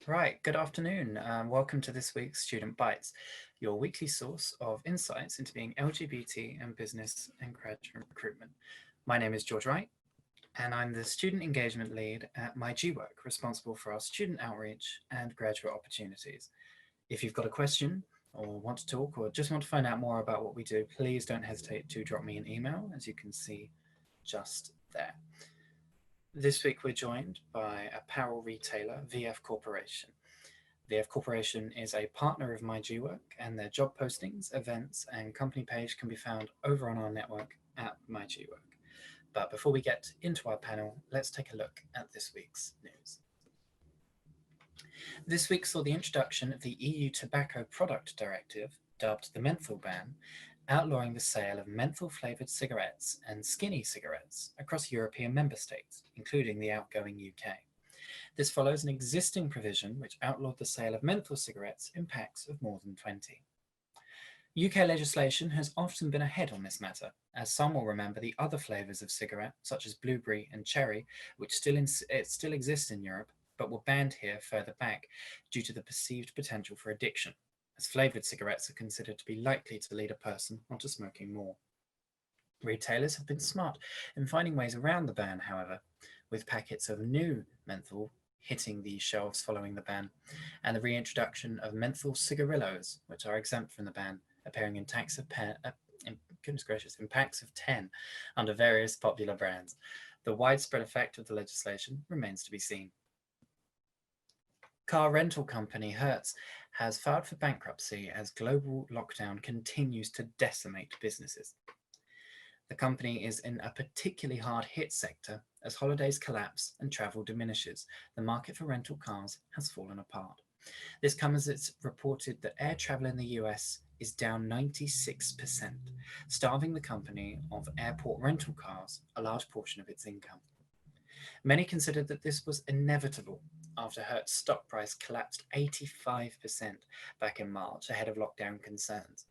Right, good afternoon. Welcome to this week's Student Bites, your weekly source of insights into being LGBT and business and graduate recruitment. My name is George Wright, and I'm the Student Engagement Lead at my G-Work, responsible for our student outreach and graduate opportunities. If you've got a question or want to talk or just want to find out more about what we do, please don't hesitate to drop me an email, as you can see just there. This week we're joined by apparel retailer VF Corporation. VF Corporation is a partner of My G Work, and their job postings, events, and company page can be found over on our network at My G Work. But before we get into our panel, let's take a look at this week's news. This week saw the introduction of the EU Tobacco Product Directive, dubbed the menthol ban, outlawing the sale of menthol-flavoured cigarettes and skinny cigarettes across European member states, including the outgoing UK. This follows an existing provision which outlawed the sale of menthol cigarettes in packs of more than 20. UK legislation has often been ahead on this matter, as some will remember the other flavours of cigarette, such as blueberry and cherry, which still exist in Europe, but were banned here further back due to the perceived potential for addiction, as flavoured cigarettes are considered to be likely to lead a person onto smoking more. Retailers have been smart in finding ways around the ban, however, with packets of new menthol hitting the shelves following the ban, and the reintroduction of menthol cigarillos, which are exempt from the ban, appearing in in packs of 10 under various popular brands. The widespread effect of the legislation remains to be seen. Car rental company Hertz has filed for bankruptcy as global lockdown continues to decimate businesses. The company is in a particularly hard-hit sector. As holidays collapse and travel diminishes, the market for rental cars has fallen apart. This comes as it's reported that air travel in the US is down 96%, starving the company of airport rental cars a large portion of its income. Many considered that this was inevitable after Hertz's stock price collapsed 85% back in March ahead of lockdown concerns.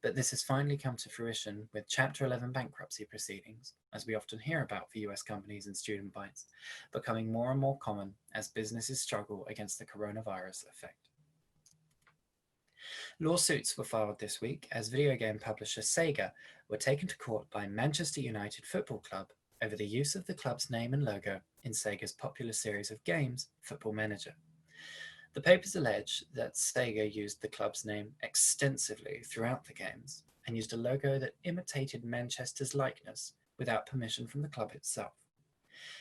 But this has finally come to fruition with Chapter 11 bankruptcy proceedings, as we often hear about for US companies and student bites, becoming more and more common as businesses struggle against the coronavirus effect. Lawsuits were filed this week as video game publisher Sega were taken to court by Manchester United Football Club over the use of the club's name and logo in Sega's popular series of games, Football Manager. The papers allege that Sega used the club's name extensively throughout the games and used a logo that imitated Manchester's likeness without permission from the club itself.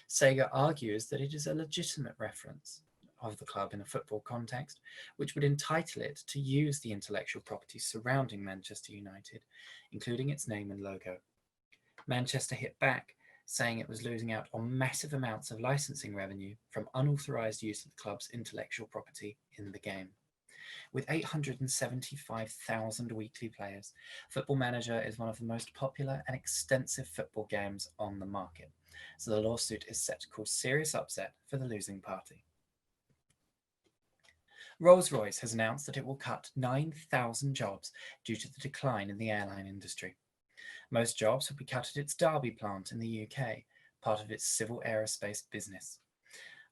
Sega argues that it is a legitimate reference of the club in a football context, which would entitle it to use the intellectual property surrounding Manchester United, including its name and logo. Manchester hit back, saying it was losing out on massive amounts of licensing revenue from unauthorized use of the club's intellectual property in the game. With 875,000 weekly players, Football Manager is one of the most popular and extensive football games on the market, so the lawsuit is set to cause serious upset for the losing party. Rolls-Royce has announced that it will cut 9,000 jobs due to the decline in the airline industry. Most jobs will be cut at its Derby plant in the UK, part of its civil aerospace business.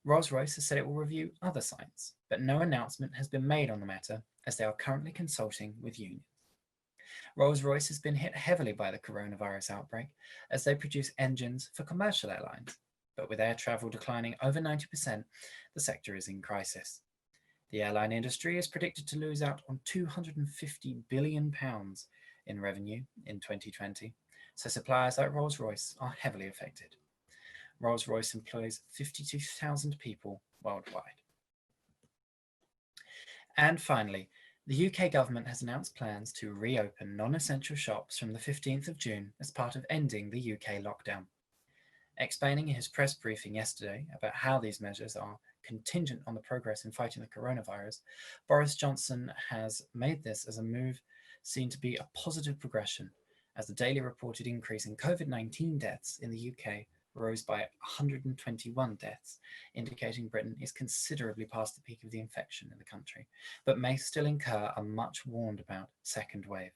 Rolls-Royce has said it will review other sites, but no announcement has been made on the matter as they are currently consulting with unions. Rolls-Royce has been hit heavily by the coronavirus outbreak as they produce engines for commercial airlines, but with air travel declining over 90%, the sector is in crisis. The airline industry is predicted to lose out on £250 billion in revenue in 2020, so suppliers like Rolls-Royce are heavily affected. Rolls-Royce employs 52,000 people worldwide. And finally, the UK government has announced plans to reopen non-essential shops from the 15th of June as part of ending the UK lockdown. Explaining in his press briefing yesterday about how these measures are contingent on the progress in fighting the coronavirus, Boris Johnson has made this as a move seen to be a positive progression, as the daily reported increase in COVID-19 deaths in the UK rose by 121 deaths, indicating Britain is considerably past the peak of the infection in the country, but may still incur a much warned about second wave.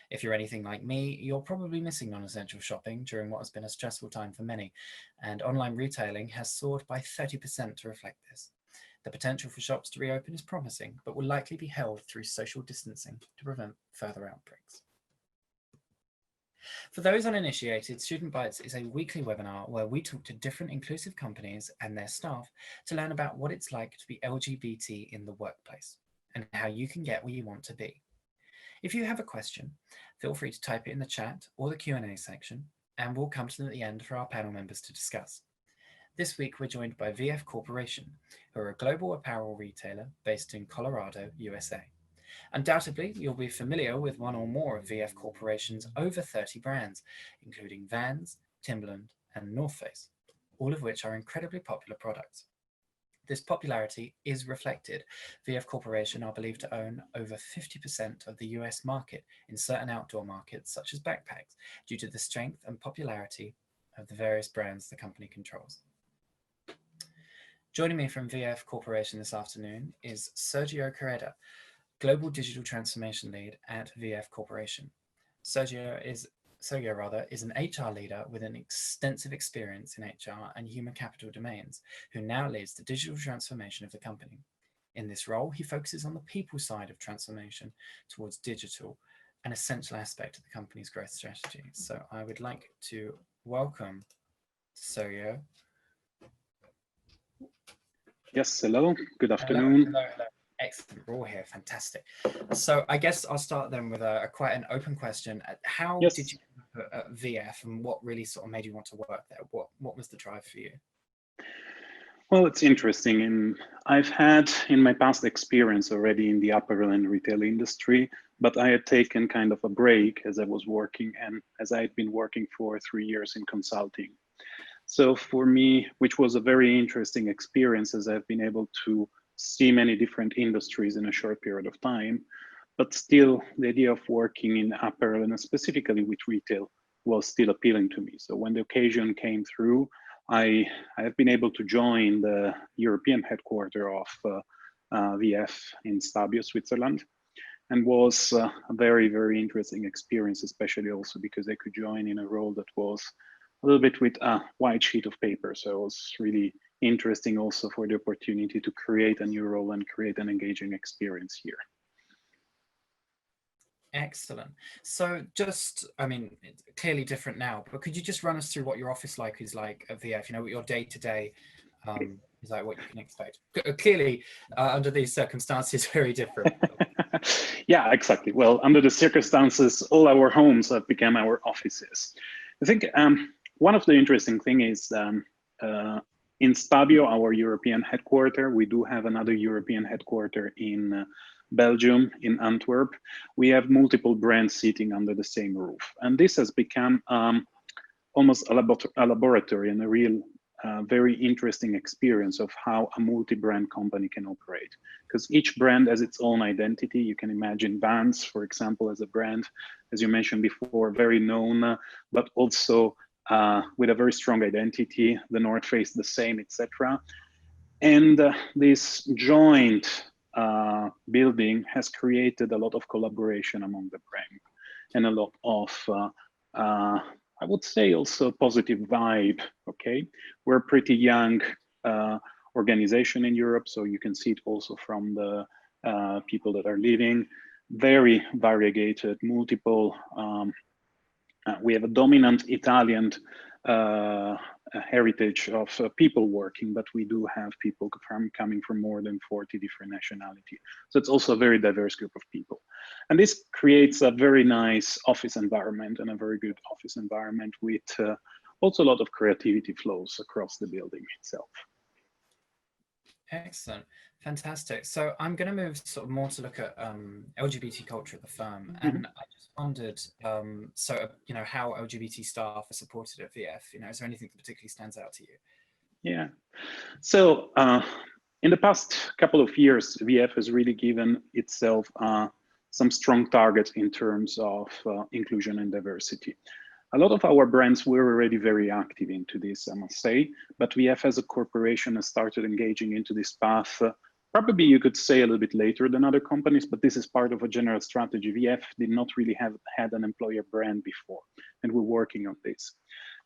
If you're anything like me, you're probably missing non-essential shopping during what has been a stressful time for many, and online retailing has soared by 30% to reflect this. The potential for shops to reopen is promising, but will likely be held through social distancing to prevent further outbreaks. For those uninitiated, Student Bites is a weekly webinar where we talk to different inclusive companies and their staff to learn about what it's like to be LGBT in the workplace and how you can get where you want to be. If you have a question, feel free to type it in the chat or the Q&A section, and we'll come to them at the end for our panel members to discuss. This week, we're joined by VF Corporation, who are a global apparel retailer based in Colorado, USA. Undoubtedly, you'll be familiar with one or more of VF Corporation's over 30 brands, including Vans, Timberland, and North Face, all of which are incredibly popular products. This popularity is reflected. VF Corporation are believed to own over 50% of the US market in certain outdoor markets, such as backpacks, due to the strength and popularity of the various brands the company controls. Joining me from VF Corporation this afternoon is Sergio Carrera, Global Digital Transformation Lead at VF Corporation. Sergio is an HR leader with an extensive experience in HR and human capital domains, who now leads the digital transformation of the company. In this role, he focuses on the people side of transformation towards digital, an essential aspect of the company's growth strategy. So I would like to welcome Sergio. Yes, hello, good afternoon. Hello. Excellent, we're all here, fantastic. So I guess I'll start then with quite an open question. How did you end up at VF, and what really sort of made you want to work there? What was the drive for you? Well, it's interesting, and I've had in my past experience already in the apparel and retail industry, but I had taken kind of a break as I was working, and as I had been working for 3 years in consulting. So for me, which was a very interesting experience, as I've been able to see many different industries in a short period of time, but still the idea of working in apparel and specifically with retail was still appealing to me. So when the occasion came through, I have been able to join the European headquarters of VF in Stabio, Switzerland, and was a very, very interesting experience, especially also because I could join in a role that was a little bit with a white sheet of paper. So it was really interesting also for the opportunity to create a new role and create an engaging experience here. Excellent. So just, I mean, it's clearly different now, but could you just run us through what your office is like at VF, what your day-to-day is like, what you can expect? Clearly, under these circumstances, very different. Yeah, exactly. Well, under the circumstances, all our homes have become our offices. I think one of the interesting things is in Stabio, our European headquarters, we do have another European headquarters in Belgium, in Antwerp. We have multiple brands sitting under the same roof. And this has become almost a laboratory and a real very interesting experience of how a multi-brand company can operate. Because each brand has its own identity. You can imagine Vans, for example, as a brand, as you mentioned before, very known, but also with a very strong identity, the North Face the same, etc. And this joint building has created a lot of collaboration among the brand and a lot of, I would say also positive vibe, okay? We're a pretty young organization in Europe, so you can see it also from the people that are leaving, very variegated, multiple, we have a dominant Italian heritage of people working, but we do have people coming from more than 40 different nationalities. So it's also a very diverse group of people. And this creates a very nice office environment and a very good office environment with also a lot of creativity flows across the building itself. Excellent. Fantastic. So I'm going to move sort of more to look at LGBT culture at the firm. And I just wondered, how LGBT staff are supported at VF. Is there anything that particularly stands out to you? Yeah. So in the past couple of years, VF has really given itself some strong targets in terms of inclusion and diversity. A lot of our brands were already very active into this, I must say, but VF as a corporation has started engaging into this path. Probably you could say a little bit later than other companies, but this is part of a general strategy. VF did not really have had an employer brand before, and we're working on this.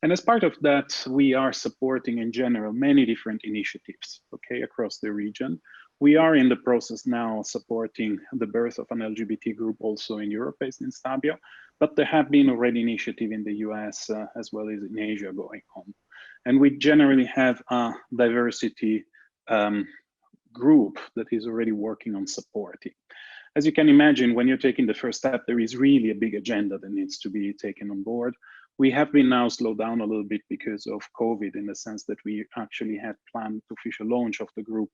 And as part of that, we are supporting in general many different initiatives, okay, across the region. We are in the process now supporting the birth of an LGBT group also in Europe, based in Stabio, but there have been already initiatives in the US as well as in Asia going on. And we generally have a diversity group that is already working on supporting. As you can imagine, when you're taking the first step, there is really a big agenda that needs to be taken on board. We have been now slowed down a little bit because of COVID, in the sense that we actually had planned the official launch of the group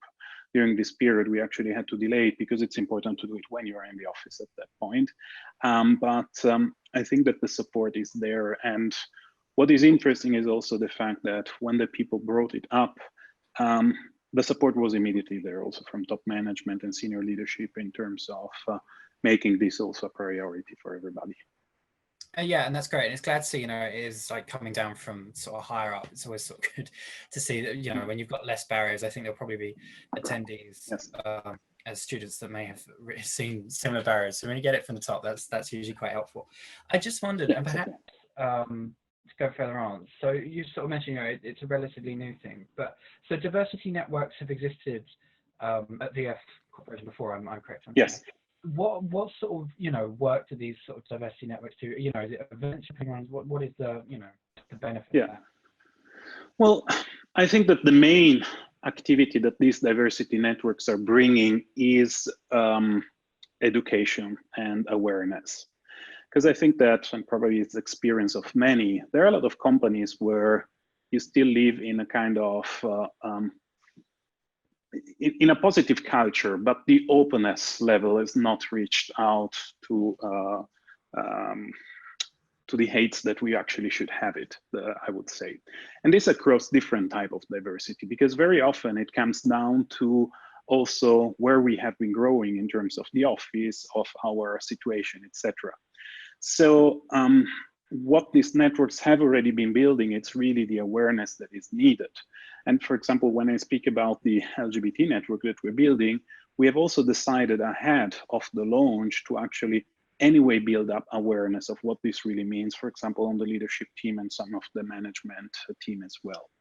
during this period. We actually had to delay it because it's important to do it when you're in the office at that point. I think that the support is there. And what is interesting is also the fact that when the people brought it up, the support was immediately there also from top management and senior leadership in terms of making this also a priority for everybody. Yeah, and that's great. And it's glad to see, it is like coming down from sort of higher up. It's always sort of good to see that, when you've got less barriers, I think there'll probably be attendees Yes. as students that may have seen similar barriers. So when you get it from the top, that's usually quite helpful. I just wondered, and perhaps to go further on, so you sort of mentioned, it's a relatively new thing, but so diversity networks have existed at VF Corporation before, I'm correct? Yes. What sort of work do these sort of diversity networks do? Is it events, what is the the benefit of that? Well, I think that the main activity that these diversity networks are bringing is education and awareness. Because I think that, and probably it's the experience of many, there are a lot of companies where you still live in a kind of in a positive culture, but the openness level is not reached out to the heights that we actually should have it, I would say. And this across different type of diversity, because very often it comes down to also where we have been growing in terms of the office, of our situation, etc. So what these networks have already been building, it's really the awareness that is needed. And for example, when I speak about the LGBT network that we're building, we have also decided ahead of the launch to actually anyway build up awareness of what this really means, for example, on the leadership team and some of the management team as well.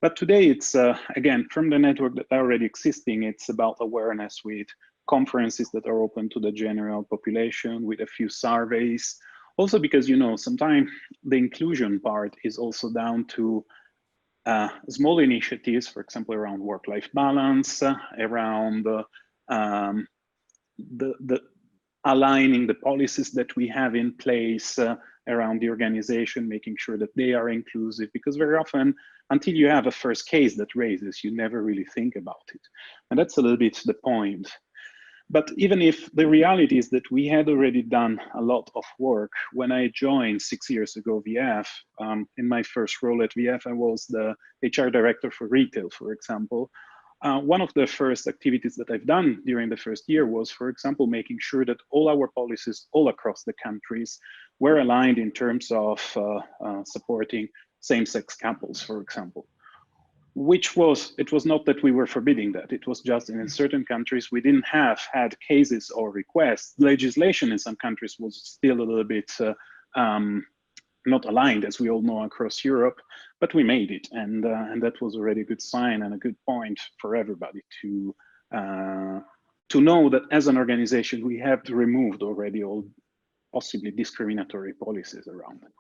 But today it's, again, from the network that are already existing, it's about awareness with conferences that are open to the general population, with a few surveys. Also because, sometimes the inclusion part is also down to small initiatives, for example, around work-life balance, around the aligning the policies that we have in place around the organization, making sure that they are inclusive, because very often, until you have a first case that raises, you never really think about it. And that's a little bit the point. But even if the reality is that we had already done a lot of work, when I joined 6 years ago VF, in my first role at VF, I was the HR director for retail, for example. One of the first activities that I've done during the first year was, for example, making sure that all our policies all across the countries were aligned in terms of supporting same-sex couples, for example. It was not that we were forbidding that. It was just in certain countries, we didn't have had cases or requests. Legislation in some countries was still a little bit not aligned, as we all know, across Europe, but we made it. And that was already a good sign and a good point for everybody to know that as an organization, we have removed already all possibly discriminatory policies around them.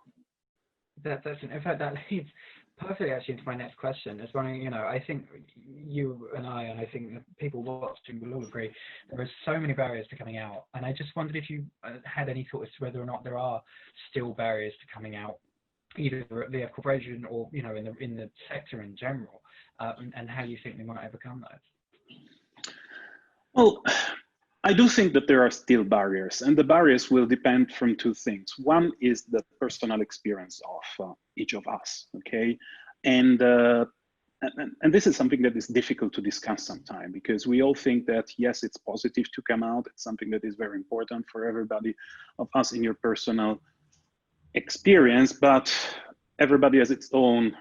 In fact, that leads perfectly actually into my next question. It's wondering, I think you and I think people watching will all agree, there are so many barriers to coming out. And I just wondered if you had any thoughts as to whether or not there are still barriers to coming out, either at VF Corporation or, in the sector in general, and how you think we might overcome those. Well, I do think that there are still barriers, and the barriers will depend from two things. One is the personal experience of each of us, okay? And this is something that is difficult to discuss sometimes, because we all think that, yes, it's positive to come out. It's something that is very important for everybody of us in your personal experience, but everybody has its own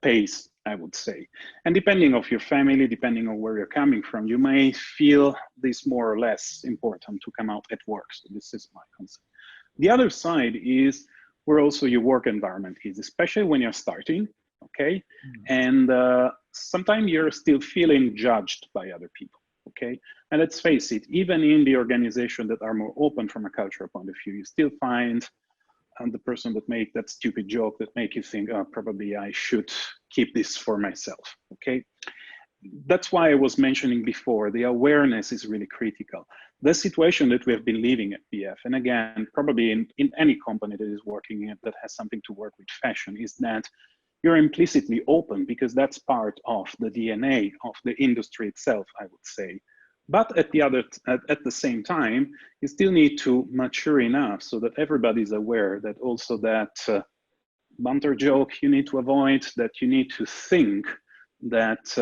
pace, I would say. And depending on your family, depending on where you're coming from, you may feel this more or less important to come out at work. So this is my concept. The other side is where also your work environment is, especially when you're starting, okay? Mm. And sometimes you're still feeling judged by other people, okay? And let's face it, even in the organization that are more open from a cultural point of view, you still find the person that make that stupid joke that make you think, oh, probably I should keep this for myself, okay? That's why I was mentioning before, the awareness is really critical. The situation that we have been living at BF, and again, probably in any company that is working in, that has something to work with fashion, is that you're implicitly open because that's part of the DNA of the industry itself, I would say. But at the same time, you still need to mature enough so that everybody's aware that also that banter joke you need to avoid, that you need to think that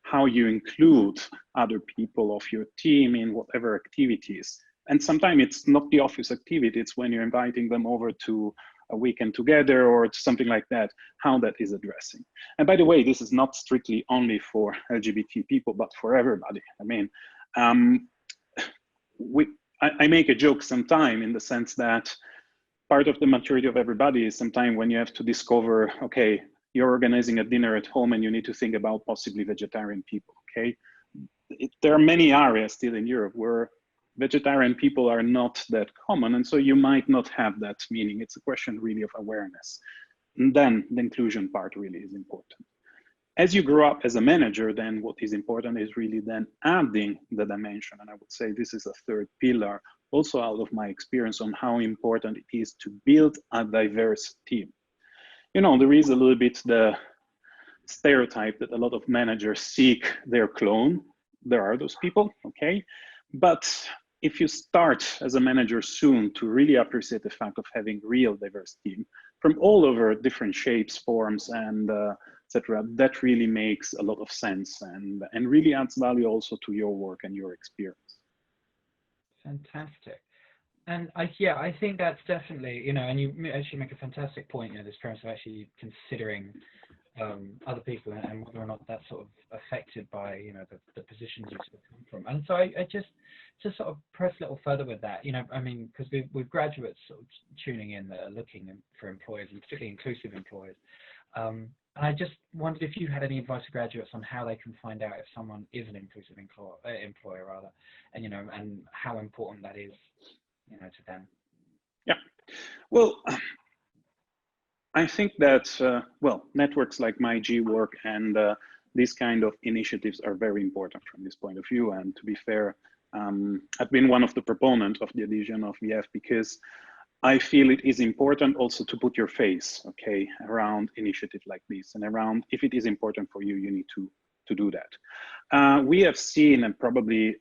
how you include other people of your team in whatever activities. And sometimes it's not the office activity, it's when you're inviting them over to a weekend together or something like that, how that is addressing. And by the way, this is not strictly only for LGBT people, but for everybody. I mean, I make a joke sometime in the sense that part of the maturity of everybody is sometime when you have to discover, okay, you're organizing a dinner at home and you need to think about possibly vegetarian people, okay? There are many areas still in Europe where vegetarian people are not that common, and so you might not have that meaning. It's a question really of awareness. And then the inclusion part really is important. As you grow up as a manager, then what is important is really then adding the dimension. And I would say this is a third pillar, also out of my experience on how important it is to build a diverse team. You know, there is a little bit the stereotype that a lot of managers seek their clone. There are those people, okay? But if you start as a manager soon to really appreciate the fact of having real diverse team from all over different shapes, forms, and etc., that really makes a lot of sense and really adds value also to your work and your experience. Fantastic. And I think that's definitely, and you actually make a fantastic point, this premise of actually considering other people and whether or not that's sort of affected by, the positions you sort of come from. And so I just to sort of press a little further with that, I mean, because we've graduates sort of tuning in that are looking for employers, and particularly inclusive employers. And I just wondered if you had any advice to graduates on how they can find out if someone is an inclusive employer rather, and and how important that is, to them. Yeah, well, I think that well, networks like my G work and these kind of initiatives are very important from this point of view. And to be fair, I've been one of the proponents of the adhesion of VF because I feel it is important also to put your face, okay, around initiatives like this and around if it is important for you, you need to do that. We have seen, and probably,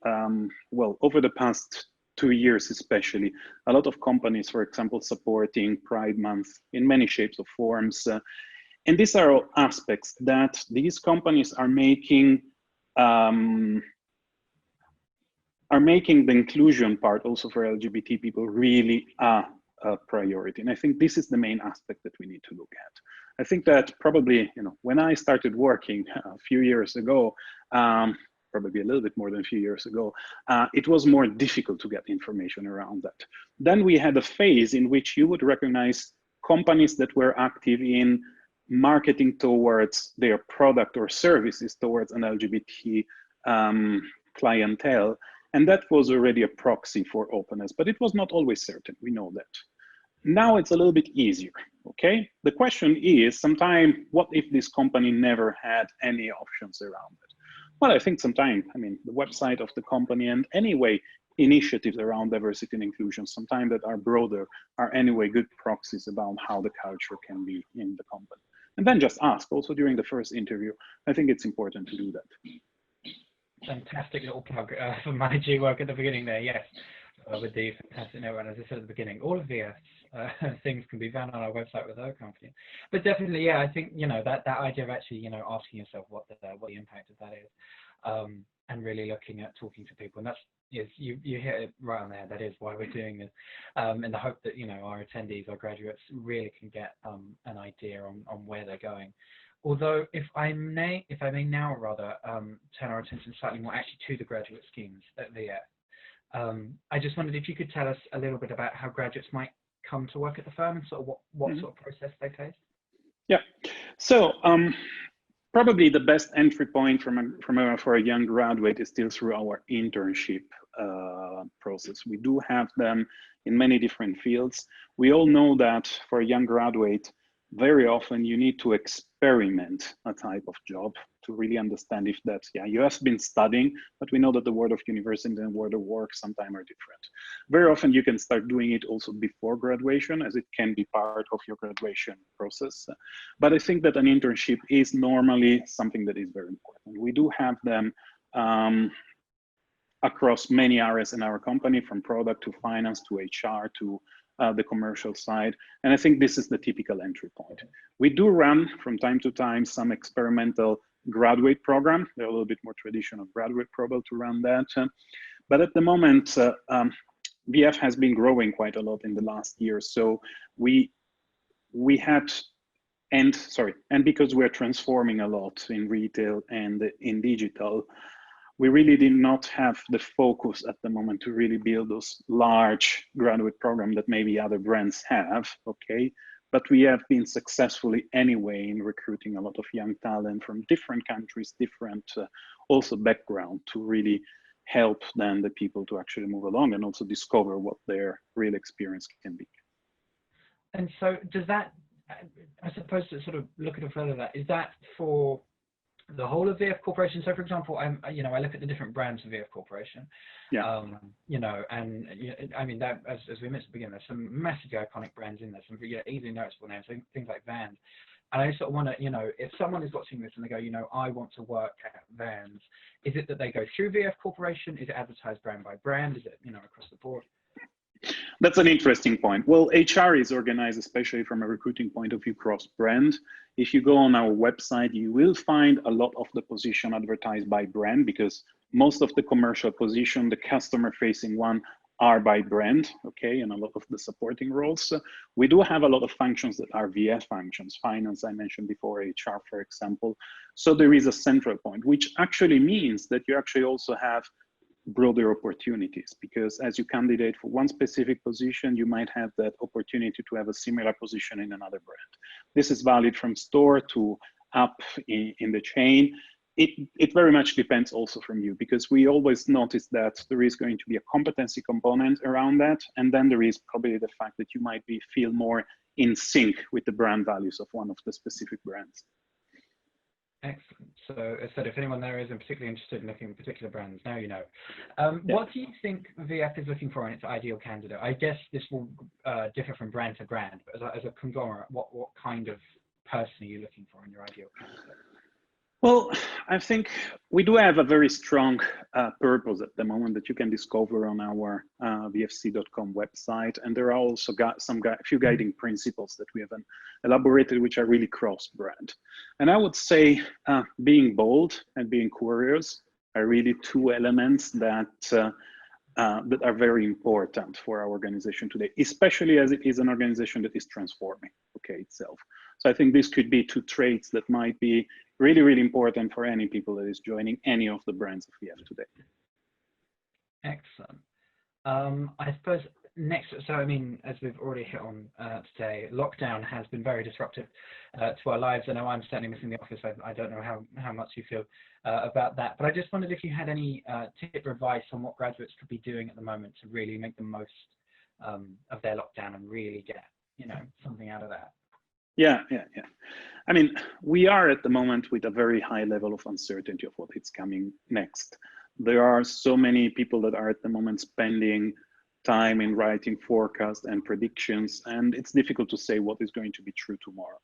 well, over the past 2 years especially, a lot of companies, for example, supporting Pride Month in many shapes or forms. And these are all aspects that these companies are making the inclusion part also for LGBT people really a priority. And I think this is the main aspect that we need to look at. I think that probably, when I started working a few years ago, probably a little bit more than a few years ago, it was more difficult to get information around that. Then we had a phase in which you would recognize companies that were active in marketing towards their product or services towards an LGBT clientele. And that was already a proxy for openness, but it was not always certain. We know that. Now it's a little bit easier, okay? The question is, sometimes, what if this company never had any options around it? Well, I think sometimes, the website of the company and anyway, initiatives around diversity and inclusion, sometimes that are broader, are anyway good proxies about how the culture can be in the company. And then just ask, also during the first interview, I think it's important to do that. Fantastic little plug for my G work at the beginning there, yes. With the fantastic note, and as I said at the beginning, all of the things can be found on our website with our company. But definitely, yeah, I think that idea of actually asking yourself what the impact of that is, and really looking at talking to people, and that's you hit it right on there. That is why we're doing this, in the hope that our attendees, our graduates, really can get an idea on where they're going. Although, if I may now rather turn our attention slightly more actually to the graduate schemes at VF. I just wondered if you could tell us a little bit about how graduates might come to work at the firm, and sort of what sort of process they face? Yeah. So probably the best entry point for a young graduate is still through our internship process. We do have them in many different fields. We all know that for a young graduate, very often you need to experiment a type of job to really understand if that's, yeah, you have been studying, but we know that the world of university and the world of work sometimes are different. Very often you can start doing it also before graduation, as it can be part of your graduation process. But I think that an internship is normally something that is very important. We do have them across many areas in our company, from product to finance to HR to the commercial side. And I think this is the typical entry point. We do run from time to time some experimental graduate program. They're a little bit more traditional graduate program to run that. But at the moment, VF has been growing quite a lot in the last year. So we had, and because we're transforming a lot in retail and in digital, we really did not have the focus at the moment to really build those large graduate programs that maybe other brands have, okay? But we have been successfully anyway in recruiting a lot of young talent from different countries, different also background, to really help then the people to actually move along and also discover what their real experience can be. And so does that, I suppose, to sort of look at it further, that is that for the whole of VF Corporation? So, for example, I look at the different brands of VF Corporation. Yeah. I mean, that as we mentioned at the beginning, there's some massively iconic brands in there, some easily noticeable names, things like Vans. And I sort of want to, if someone is watching this and they go, I want to work at Vans, is it that they go through VF Corporation? Is it advertised brand by brand? Is it, across the board? That's an interesting point. Well, HR is organized, especially from a recruiting point of view, cross-brand. If you go on our website, you will find a lot of the position advertised by brand, because most of the commercial position, the customer-facing one, are by brand, okay, and a lot of the supporting roles. We do have a lot of functions that are VF functions, finance, I mentioned before, HR, for example. So there is a central point, which actually means that you actually also have broader opportunities, because as you candidate for one specific position, you might have that opportunity to have a similar position in another brand. This is valid from store to up in the chain. It very much depends also from you, because we always notice that there is going to be a competency component around that, and then there is probably the fact that you might feel more in sync with the brand values of one of the specific brands. Excellent. So as I said, if anyone there is particularly interested in looking at particular brands, now you know. What do you think VF is looking for in its ideal candidate? I guess this will differ from brand to brand, but as a conglomerate, what kind of person are you looking for in your ideal candidate? Well, I think we do have a very strong purpose at the moment that you can discover on our vfc.com website. And there are also a few guiding principles that we have elaborated, which are really cross-brand. And I would say being bold and being curious are really two elements that are very important for our organization today, especially as it is an organization that is transforming, okay, itself. So I think this could be two traits that might be really, really important for any people that is joining any of the brands of VF today. Excellent. I suppose next, so I mean, as we've already hit on today, lockdown has been very disruptive to our lives. I know I'm certainly missing the office. I don't know how much you feel about that, but I just wondered if you had any tip or advice on what graduates could be doing at the moment to really make the most of their lockdown and really get, something out of that. Yeah. I mean, we are at the moment with a very high level of uncertainty of what is coming next. There are so many people that are at the moment spending time in writing forecasts and predictions, and it's difficult to say what is going to be true tomorrow.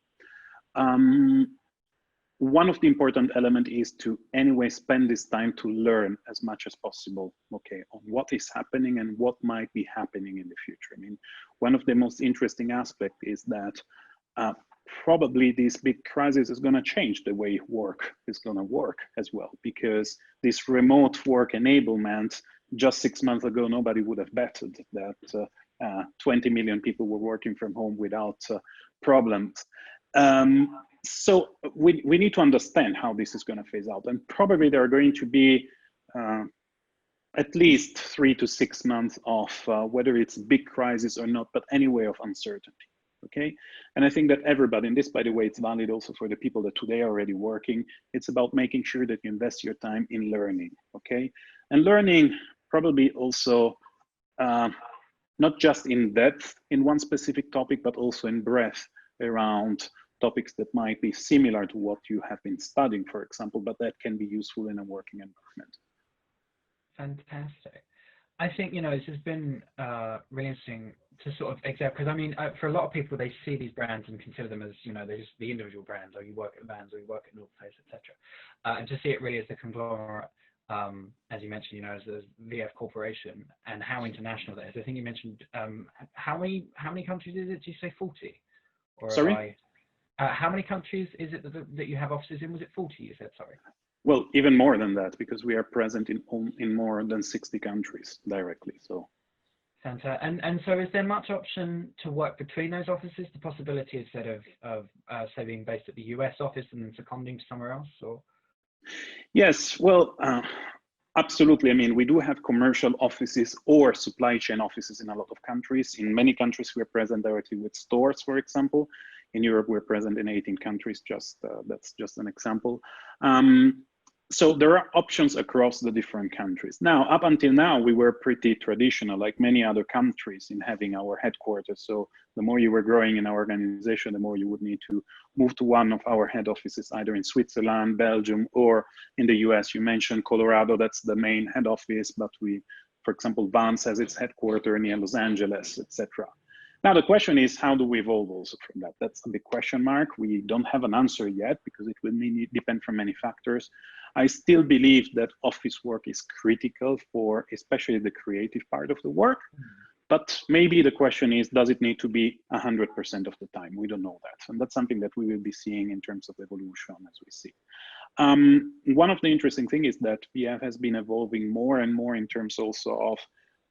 One of the important elements is to anyway spend this time to learn as much as possible, okay, on what is happening and what might be happening in the future. I mean, one of the most interesting aspects is that probably this big crisis is going to change the way work is going to work as well, because this remote work enablement, just 6 months ago, nobody would have betted that 20 million people were working from home without problems. So we need to understand how this is going to phase out, and probably there are going to be at least 3 to 6 months of whether it's big crisis or not, but anyway of uncertainty. Okay, and I think that everybody, and this, by the way, it's valid also for the people that today are already working. It's about making sure that you invest your time in learning. Okay, and learning probably also not just in depth in one specific topic, but also in breadth around topics that might be similar to what you have been studying, for example, but that can be useful in a working environment. Fantastic. I think, this has been really interesting to sort of accept, because I mean, for a lot of people, they see these brands and consider them as, they're just the individual brands, or you work at the brands, or you work at North Face, etc. And to see it really as the conglomerate, as you mentioned, as the VF Corporation, and how international that is. I think you mentioned, how many countries is it? Did you say 40? Or sorry? How many countries is it that you have offices in? Was it 40 you said, sorry? Well, even more than that, because we are present in more than 60 countries directly. So, Fantastic. And so, is there much option to work between those offices? The possibility instead of say being based at the US office and then seconding to somewhere else, or? Yes, well, absolutely. I mean, we do have commercial offices or supply chain offices in a lot of countries. In many countries, we're present directly with stores, for example. In Europe, we're present in 18 countries. That's just an example. So there are options across the different countries. Now, up until now, we were pretty traditional, like many other countries, in having our headquarters. So the more you were growing in our organization, the more you would need to move to one of our head offices, either in Switzerland, Belgium, or in the US. You mentioned Colorado, that's the main head office, but for example, Vans has its headquarters near Los Angeles, etc. Now, the question is, how do we evolve also from that? That's a big question mark. We don't have an answer yet because it will depend from many factors. I still believe that office work is critical for especially the creative part of the work. But maybe the question is, does it need to be 100% of the time? We don't know that. And that's something that we will be seeing in terms of evolution as we see. One of the interesting things is that VF has been evolving more and more in terms also of,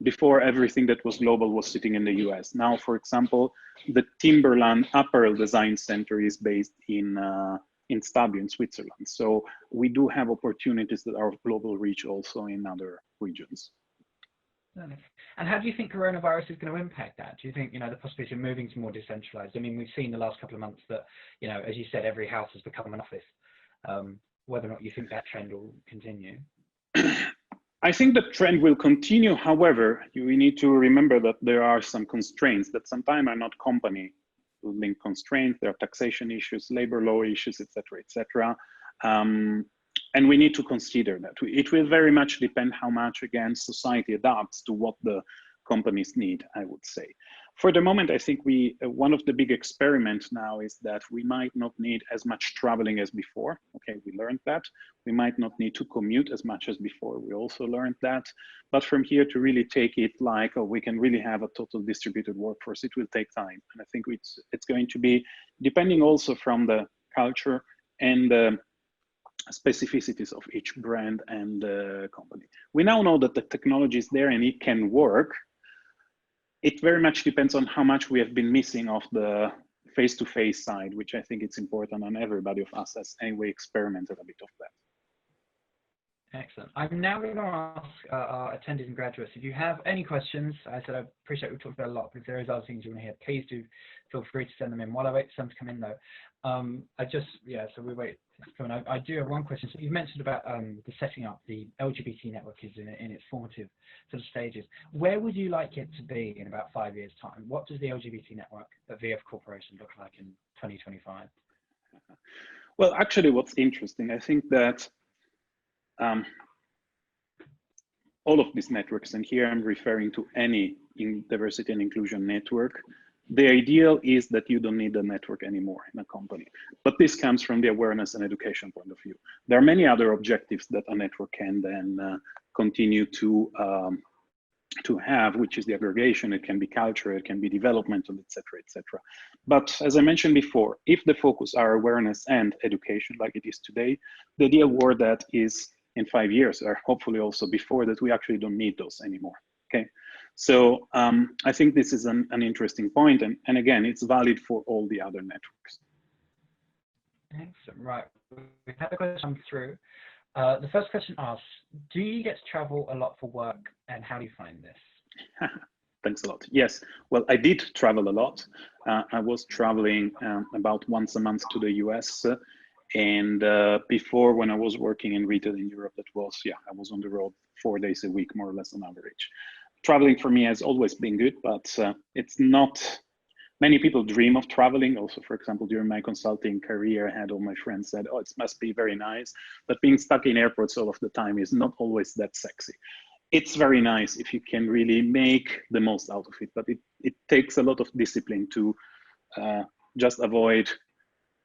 before everything that was global was sitting in the US. Now, for example, the Timberland Apparel Design Center is based in Stabio in Switzerland. So we do have opportunities that are of global reach also in other regions. And how do you think coronavirus is going to impact that? Do you think, the possibility of moving to more decentralized? I mean, we've seen the last couple of months that, as you said, every house has become an office. Whether or not you think that trend will continue? I think the trend will continue. However, we need to remember that there are some constraints that sometimes are not company linked constraints. There are taxation issues, labor law issues, etc., etc. And we need to consider that. It will very much depend how much, again, society adapts to what the companies need, I would say. For the moment, I think one of the big experiments now is that we might not need as much traveling as before. Okay, we learned that. We might not need to commute as much as before. We also learned that. But from here to really take it like, we can really have a total distributed workforce, it will take time. And I think it's going to be depending also from the culture and the specificities of each brand and company. We now know that the technology is there and it can work. It very much depends on how much we have been missing of the face-to-face side, which I think it's important, and everybody of us has anyway experimented a bit of that. Excellent. I'm now going to ask our attendees and graduates, if you have any questions. I said I appreciate we've talked about a lot, but if there is other things you want to hear, please do feel free to send them in. While I wait for some to come in though, so we wait to come in. I do have one question. So you've mentioned about the setting up the LGBT network is in its formative sort of stages. Where would you like it to be in about 5 years' time? What does the LGBT network at VF Corporation look like in 2025? Well, actually, what's interesting, I think that all of these networks, and here I'm referring to any diversity and inclusion network, the ideal is that you don't need a network anymore in a company. But this comes from the awareness and education point of view. There are many other objectives that a network can then continue to have, which is the aggregation. It can be culture, it can be developmental, etc., etc. But as I mentioned before, if the focus are awareness and education like it is today, the ideal world that is in 5 years, or hopefully also before that, we actually don't need those anymore. Okay, so I think this is an interesting point, and again, it's valid for all the other networks. Excellent. Right, we've had a question come through. The first question asks, do you get to travel a lot for work, and how do you find this? Thanks a lot. Yes, well, I did travel a lot. I was traveling about once a month to the US. And before, when I was working in retail in Europe, that was, yeah, I was on the road 4 days a week, more or less on average. Traveling for me has always been good, but it's not, many people dream of traveling. Also, for example, during my consulting career, I had all my friends said, oh, it must be very nice. But being stuck in airports all of the time is not always that sexy. It's very nice if you can really make the most out of it, but it takes a lot of discipline to just avoid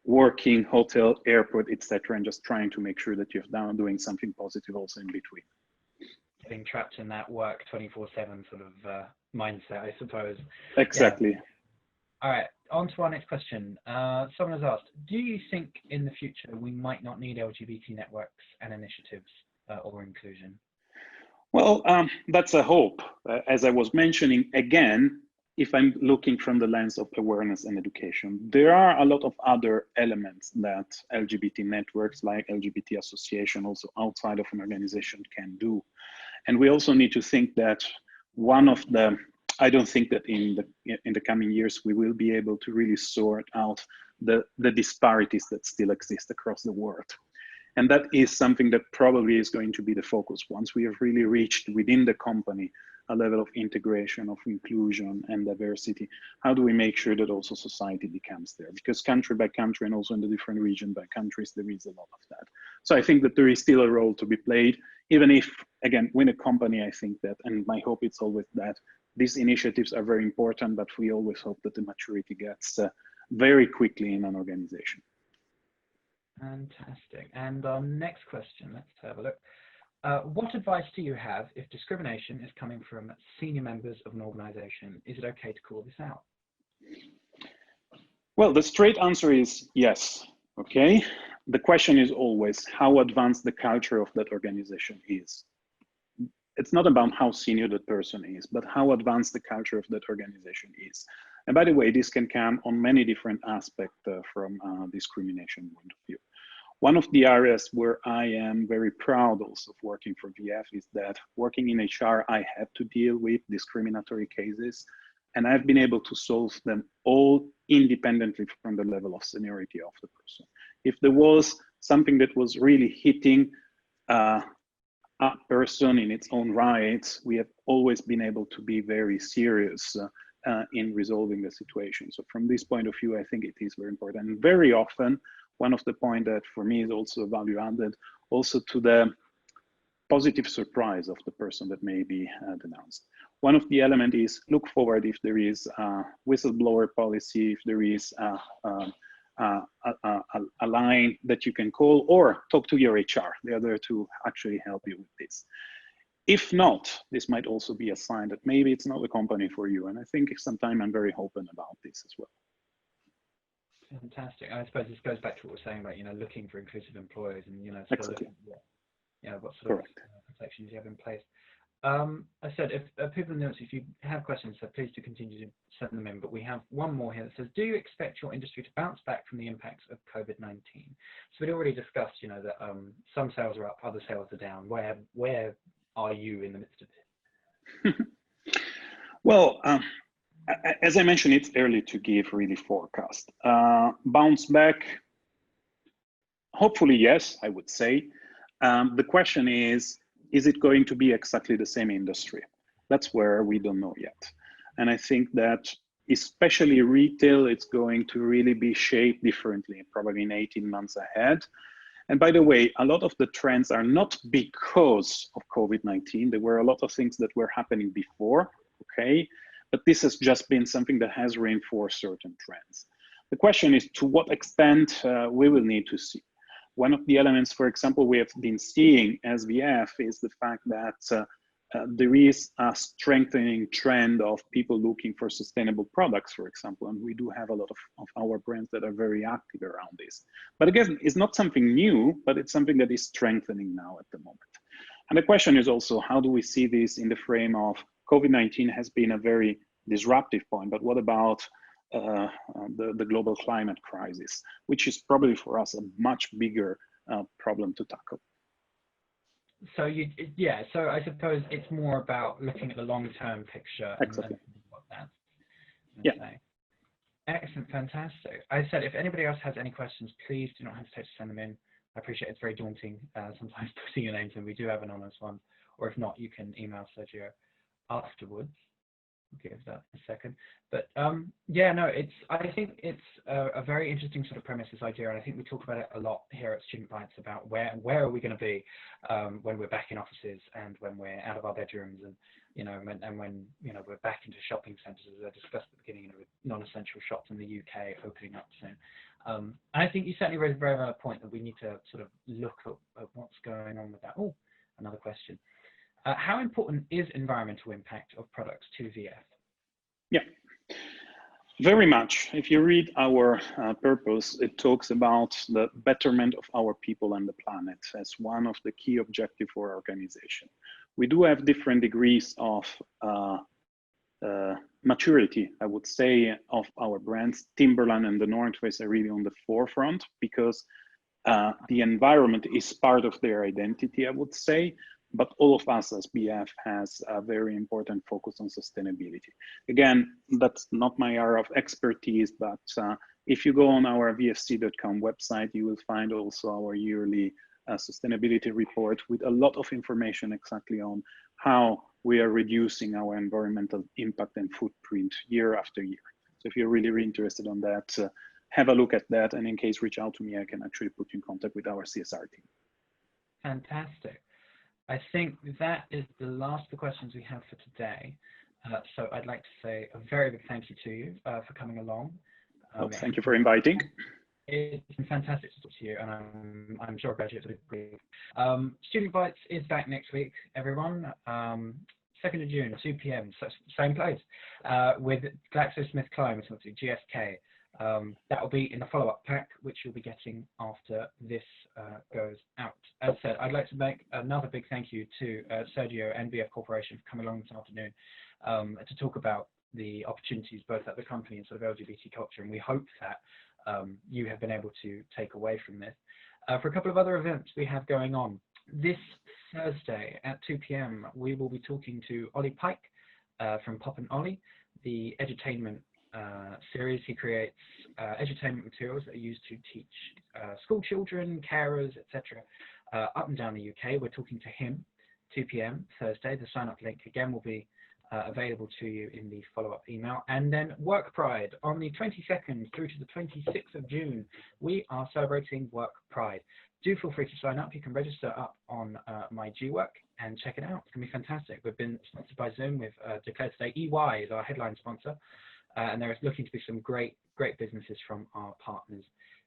working, hotel, airport, etc., and just trying to make sure that you're doing something positive also in between. Getting trapped in that work 24/7 sort of mindset, I suppose. Exactly. Yeah. All right, on to our next question. Someone has asked, do you think in the future we might not need LGBT networks and initiatives or inclusion? Well, that's a hope. As I was mentioning, again, if I'm looking from the lens of awareness and education, there are a lot of other elements that LGBT networks like LGBT association, also outside of an organization, can do. And we also need to think that one of the, I don't think that in the coming years we will be able to really sort out the disparities that still exist across the world. And that is something that probably is going to be the focus once we have really reached within the company a level of integration, of inclusion and diversity. How do we make sure that also society becomes there? Because country by country and also in the different region by countries, there is a lot of that. So I think that there is still a role to be played, even if, again, within a company, I think that, and my hope is always that these initiatives are very important, but we always hope that the maturity gets very quickly in an organization. Fantastic. And our next question, let's have a look. What advice do you have if discrimination is coming from senior members of an organization? Is it okay to call this out? Well, the straight answer is yes, okay? The question is always how advanced the culture of that organization is. It's not about how senior that person is, but how advanced the culture of that organization is. And by the way, this can come on many different aspects from discrimination point of view. One of the areas where I am very proud also of working for VF is that working in HR, I had to deal with discriminatory cases, and I've been able to solve them all independently from the level of seniority of the person. If there was something that was really hitting a person in its own right, we have always been able to be very serious in resolving the situation. So from this point of view, I think it is very important. And very often, one of the points that for me is also value added, also to the positive surprise of the person that may be denounced. One of the elements is look forward if there is a whistleblower policy, if there is a line that you can call, or talk to your HR. They are there to actually help you with this. If not, this might also be a sign that maybe it's not the company for you. And I think sometimes I'm very open about this as well. Fantastic. I suppose this goes back to what we're saying about, looking for inclusive employers and, Exactly. What sort of protections you have in place. I said, if people in the audience, if you have questions, so please do continue to send them in. But we have one more here that says, do you expect your industry to bounce back from the impacts of COVID-19? So we'd already discussed, that some sales are up, other sales are down. Where are you in the midst of it? Well, as I mentioned, it's early to give really forecast. Bounce back, hopefully yes, I would say. The question is it going to be exactly the same industry? That's where we don't know yet. And I think that especially retail, it's going to really be shaped differently, probably in 18 months ahead. And by the way, a lot of the trends are not because of COVID-19. There were a lot of things that were happening before, okay? But this has just been something that has reinforced certain trends. The question is to what extent we will need to see. One of the elements, for example, we have been seeing as VF is the fact that there is a strengthening trend of people looking for sustainable products, for example, and we do have a lot of our brands that are very active around this. But again, it's not something new, but it's something that is strengthening now at the moment. And the question is also, how do we see this in the frame of COVID-19 has been a very disruptive point, but what about the global climate crisis, which is probably for us a much bigger problem to tackle. So yeah, so I suppose it's more about looking at the long-term picture Exactly. and what that's going Yeah. to say. Excellent, fantastic. I said, if anybody else has any questions, please do not hesitate to send them in. I appreciate it's very daunting sometimes putting your names in. We do have anonymous ones, or if not, you can email Sergio afterwards. Give that a second. But yeah, no, I think it's a very interesting sort of premise, this idea, and I think we talk about it a lot here at Student Bites about where are we going to be when we're back in offices and when we're out of our bedrooms, and when we're back into shopping centres, as I discussed at the beginning, with non-essential shops in the UK opening up soon. And I think you certainly raised a very valid point that we need to sort of look at what's going on with that. Oh, another question. How important is environmental impact of products to VF? Yeah, very much. If you read our purpose, it talks about the betterment of our people and the planet as one of the key objectives for our organization. We do have different degrees of maturity, I would say, of our brands. Timberland and the North Face are really on the forefront because the environment is part of their identity, I would say, but all of us as BF has a very important focus on sustainability. Again, that's not my area of expertise, but if you go on our vfc.com website, you will find also our yearly sustainability report with a lot of information exactly on how we are reducing our environmental impact and footprint year after year. So if you're really interested on that, have a look at that, and in case, reach out to me. I can actually put you in contact with our CSR team. Fantastic. I think that is the last of the questions we have for today. So I'd like to say a very big thank you to you for coming along. Well, thank you for inviting. It's been fantastic to talk to you, and I'm sure graduates will agree. Student Bites is back next week, everyone. 2nd of June, 2 p.m, so same place, with GlaxoSmithKline, GSK. That will be in the follow-up pack, which you'll be getting after this goes out. As said, I'd like to make another big thank you to Sergio and VF Corporation for coming along this afternoon to talk about the opportunities both at the company and sort of LGBT culture, and we hope that you have been able to take away from this. For a couple of other events we have going on, this Thursday at 2 p.m, we will be talking to Ollie Pike from Pop and Ollie, the edutainment series. He creates edutainment materials that are used to teach school children, carers, etc. Up and down the UK. We're talking to him 2 p.m. Thursday. The sign-up link again will be available to you in the follow-up email. And then Work Pride on the 22nd through to the 26th of June. We are celebrating Work Pride. Do feel free to sign up. You can register up on my G-Work and check it out. It's going to be fantastic. We've been sponsored by Zoom. We've declared today EY is our headline sponsor. And there is looking to be some great businesses from our partners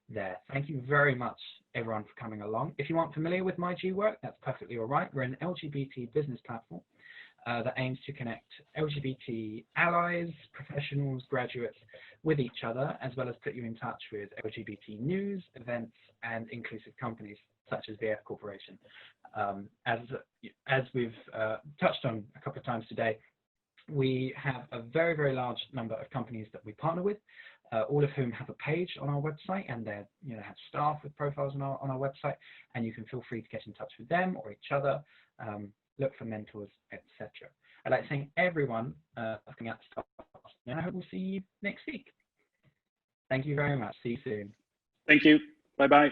there. Thank you very much, everyone, for coming along. If you aren't familiar with my G-Work, that's perfectly all right. We're an LGBT business platform that aims to connect LGBT allies, professionals, graduates with each other, as well as put you in touch with LGBT news, events, and inclusive companies such as VF Corporation. As we've touched on a couple of times today, we have a very large number of companies that we partner with, all of whom have a page on our website, and they have staff with profiles on our website, and you can feel free to get in touch with them or each other, look for mentors, etc. I'd like to thank everyone for coming out to start, and I hope we'll see you next week. Thank you very much. See you soon. Thank you. Bye-bye.